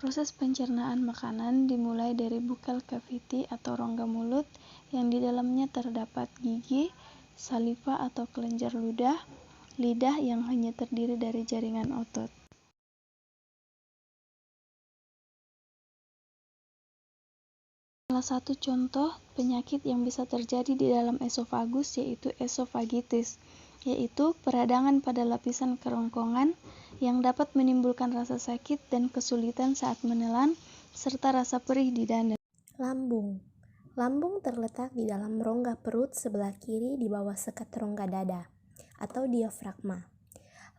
Proses pencernaan makanan dimulai dari buccal cavity atau rongga mulut yang di dalamnya terdapat gigi, saliva atau kelenjar ludah, lidah yang hanya terdiri dari jaringan otot. Salah satu contoh penyakit yang bisa terjadi di dalam esofagus yaitu esofagitis, yaitu peradangan pada lapisan kerongkongan yang dapat menimbulkan rasa sakit dan kesulitan saat menelan, serta rasa perih di dada. Lambung. Lambung terletak di dalam rongga perut sebelah kiri di bawah sekat rongga dada atau diafragma.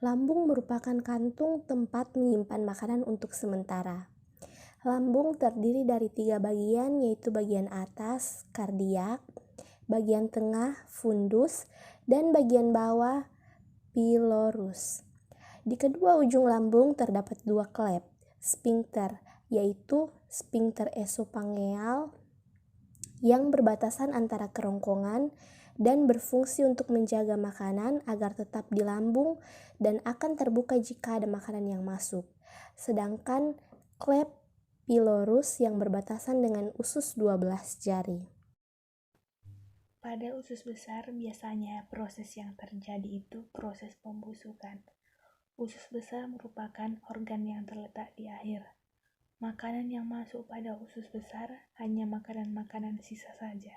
Lambung merupakan kantung tempat menyimpan makanan untuk sementara. Lambung terdiri dari 3 bagian, yaitu bagian atas, kardiak, bagian tengah, fundus, dan bagian bawah, pilorus. Di kedua ujung lambung terdapat 2 klep, sphincter, yaitu sphincter esophageal yang berbatasan antara kerongkongan dan berfungsi untuk menjaga makanan agar tetap di lambung dan akan terbuka jika ada makanan yang masuk. Sedangkan klep pilorus yang berbatasan dengan usus 12 jari. Pada usus besar biasanya proses yang terjadi itu proses pembusukan. Usus besar merupakan organ yang terletak di akhir. Makanan yang masuk pada usus besar hanya makanan-makanan sisa saja.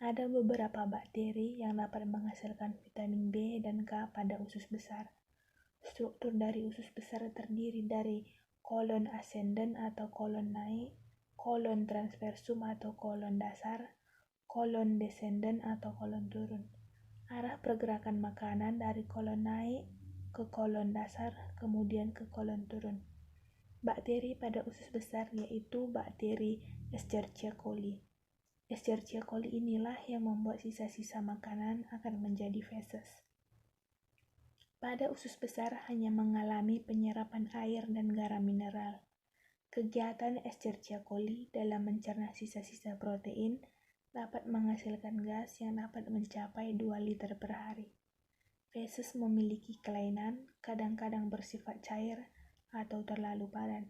Ada beberapa bakteri yang dapat menghasilkan vitamin B dan K pada usus besar. Struktur dari usus besar terdiri dari kolon ascendent atau kolon naik, kolon transversum atau kolon dasar, kolon descendent atau kolon turun. Arah pergerakan makanan dari kolon naik ke kolon dasar, kemudian ke kolon turun. Bakteri pada usus besar yaitu bakteri Escherichia coli. Escherichia coli inilah yang membuat sisa-sisa makanan akan menjadi feses. Pada usus besar hanya mengalami penyerapan air dan garam mineral. Kegiatan Escherichia coli dalam mencerna sisa-sisa protein dapat menghasilkan gas yang dapat mencapai 2 liter per hari. Feses memiliki kelainan, kadang-kadang bersifat cair atau terlalu padat.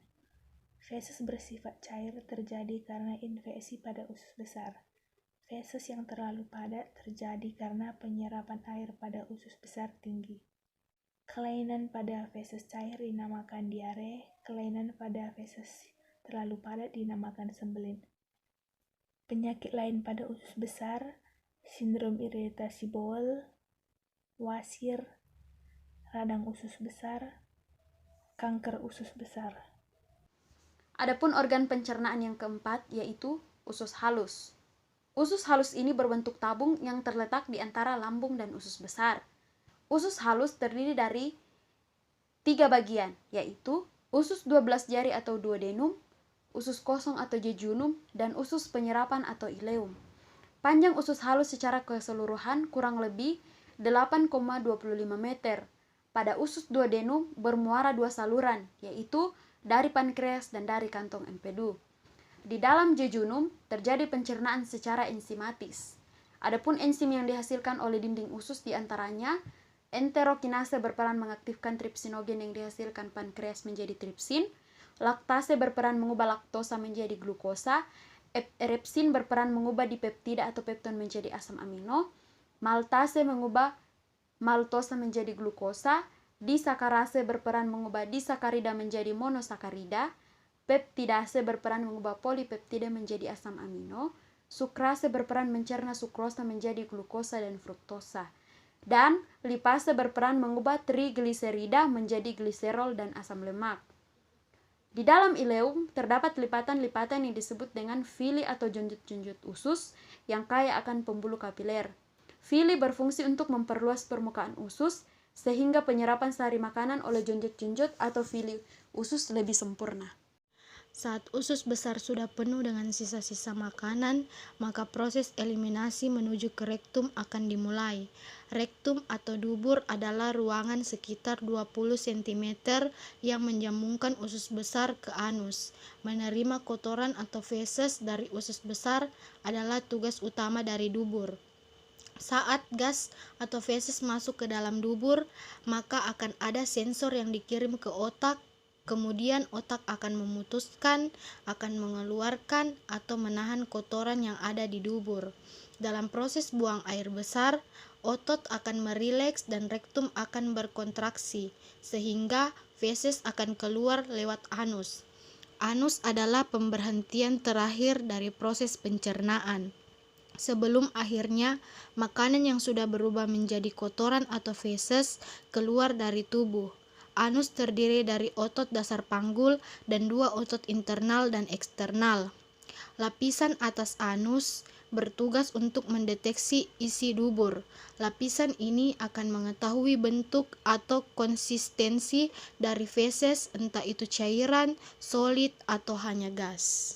Feses bersifat cair terjadi karena infeksi pada usus besar. Feses yang terlalu padat terjadi karena penyerapan air pada usus besar tinggi. Kelainan pada feses cair dinamakan diare, kelainan pada feses terlalu padat dinamakan sembelin. Penyakit lain pada usus besar, sindrom iritasi bowel, wasir, radang usus besar, kanker usus besar. Adapun organ pencernaan yang keempat yaitu usus halus. Usus halus ini berbentuk tabung yang terletak di antara lambung dan usus besar. Usus halus terdiri dari 3 bagian, yaitu usus 12 jari atau duodenum, usus kosong atau jejunum, dan usus penyerapan atau ileum. Panjang usus halus secara keseluruhan kurang lebih 8,25 meter. Pada usus duodenum bermuara 2 saluran, yaitu dari pankreas dan dari kantong empedu. Di dalam jejunum terjadi pencernaan secara enzimatis. Adapun enzim yang dihasilkan oleh dinding usus diantaranya enterokinase berperan mengaktifkan tripsinogen yang dihasilkan pankreas menjadi tripsin, laktase berperan mengubah laktosa menjadi glukosa, erepsin berperan mengubah dipeptida atau pepton menjadi asam amino, maltase mengubah maltosa menjadi glukosa, disakarase berperan mengubah disakarida menjadi monosakarida, peptidase berperan mengubah polipeptida menjadi asam amino, sukrase berperan mencerna sukrosa menjadi glukosa dan fruktosa, dan lipase berperan mengubah trigliserida menjadi gliserol dan asam lemak. Di dalam ileum terdapat lipatan-lipatan yang disebut dengan villi atau junjut-junjut usus yang kaya akan pembuluh kapiler. Villi berfungsi untuk memperluas permukaan usus sehingga penyerapan sari makanan oleh junjut-junjut atau villi usus lebih sempurna. Saat usus besar sudah penuh dengan sisa-sisa makanan, maka proses eliminasi menuju ke rektum akan dimulai. Rektum atau dubur adalah ruangan sekitar 20 cm yang menjambungkan usus besar ke anus. Menerima kotoran atau feses dari usus besar adalah tugas utama dari dubur. Saat gas atau feses masuk ke dalam dubur, maka akan ada sensor yang dikirim ke otak Kemudian otak akan memutuskan, akan mengeluarkan atau menahan kotoran yang ada di dubur. Dalam proses buang air besar, otot akan merileks dan rektum akan berkontraksi, sehingga feses akan keluar lewat anus. Anus adalah pemberhentian terakhir dari proses pencernaan. Sebelum akhirnya makanan yang sudah berubah menjadi kotoran atau feses keluar dari tubuh. Anus terdiri dari otot dasar panggul dan 2 otot internal dan eksternal. Lapisan atas anus bertugas untuk mendeteksi isi dubur. Lapisan ini akan mengetahui bentuk atau konsistensi dari feses, entah itu cairan, solid, atau hanya gas.